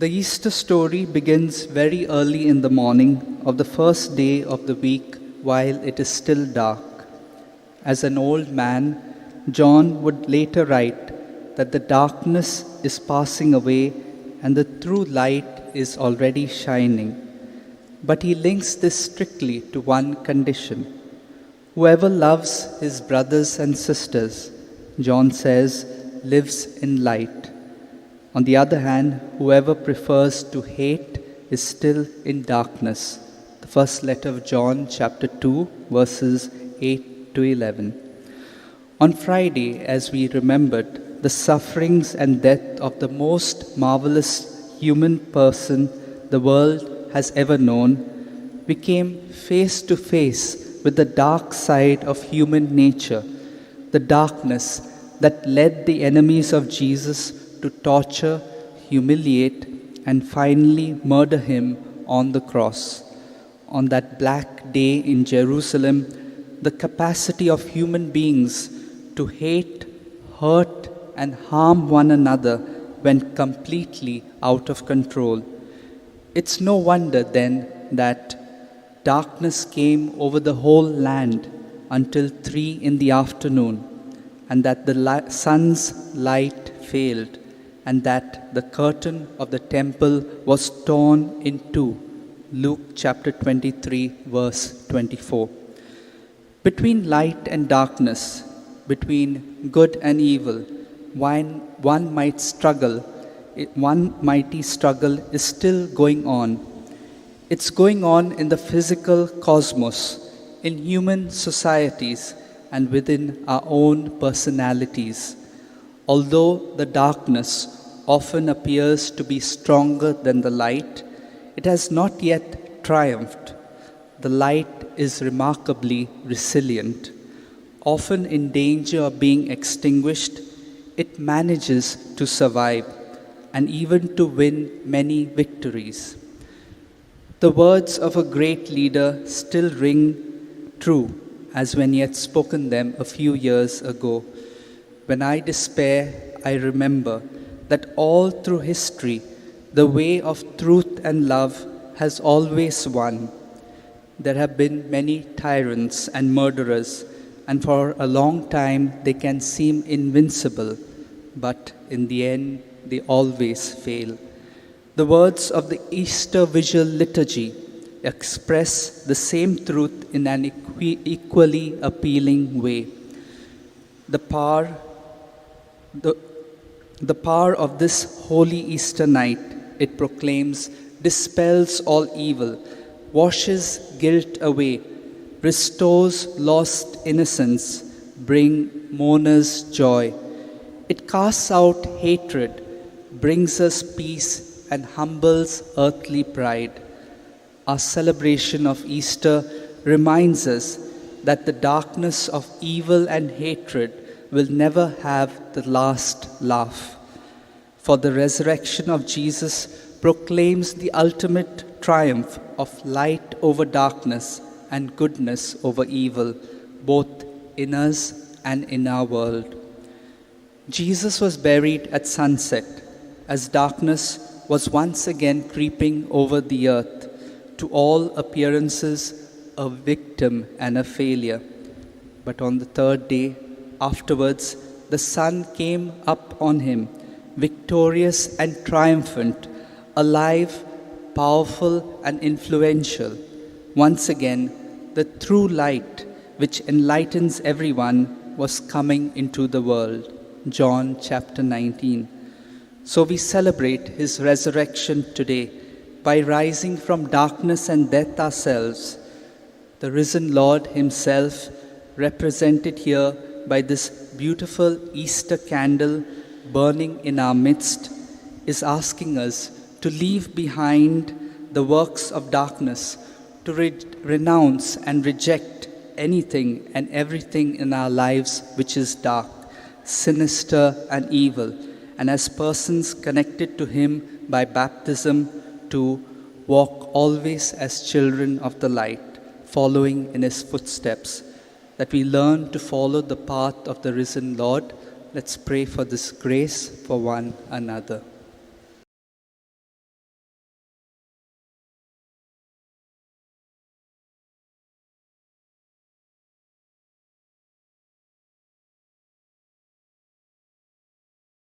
The Easter story begins very early in the morning of the first day of the week while it is still dark. As an old man, John would later write that the darkness is passing away and the true light is already shining. But he links this strictly to one condition. Whoever loves his brothers and sisters, John says, lives in light. On the other hand, whoever prefers to hate is still in darkness. The first letter of John, chapter 2, verses 8 to 11. On Friday, as we remembered the sufferings and death of the most marvelous human person the world has ever known, we came face to face with the dark side of human nature, the darkness that led the enemies of Jesus to torture, humiliate, and finally murder him on the cross. On that black day in Jerusalem, the capacity of human beings to hate, hurt, and harm one another went completely out of control. It's no wonder then that darkness came over the whole land until 3 in the afternoon, and that the sun's light failed, and that the curtain of the temple was torn in two. Luke chapter 23, verse 24. Between light and darkness, between good and evil, one mighty struggle is still going on. It's going on in the physical cosmos, in human societies, and within our own personalities. Although the darkness often appears to be stronger than the light, it has not yet triumphed. The light is remarkably resilient. Often in danger of being extinguished, it manages to survive and even to win many victories. The words of a great leader still ring true as when he had spoken them a few years ago. When I despair, I remember that all through history, the way of truth and love has always won. There have been many tyrants and murderers, and for a long time they can seem invincible, but in the end they always fail. The words of the Easter Vigil Liturgy express the same truth in an equally appealing way. The power of this holy Easter night, it proclaims, dispels all evil, washes guilt away, restores lost innocence, brings mourners joy. It casts out hatred, brings us peace, and humbles earthly pride. Our celebration of Easter reminds us that the darkness of evil and hatred will never have the last laugh. For the resurrection of Jesus proclaims the ultimate triumph of light over darkness and goodness over evil, both in us and in our world. Jesus was buried at sunset, as darkness was once again creeping over the earth, to all appearances a victim and a failure. But on the third day, afterwards, the sun came up on him, victorious and triumphant, alive, powerful and influential. Once again, the true light which enlightens everyone was coming into the world. John chapter 19. So we celebrate his resurrection today by rising from darkness and death ourselves. The risen Lord himself, represented here by this beautiful Easter candle burning in our midst, is asking us to leave behind the works of darkness, to renounce and reject anything and everything in our lives which is dark, sinister and evil, and as persons connected to him by baptism, to walk always as children of the light, following in his footsteps, that we learn to follow the path of the risen Lord. Let's pray for this grace for one another.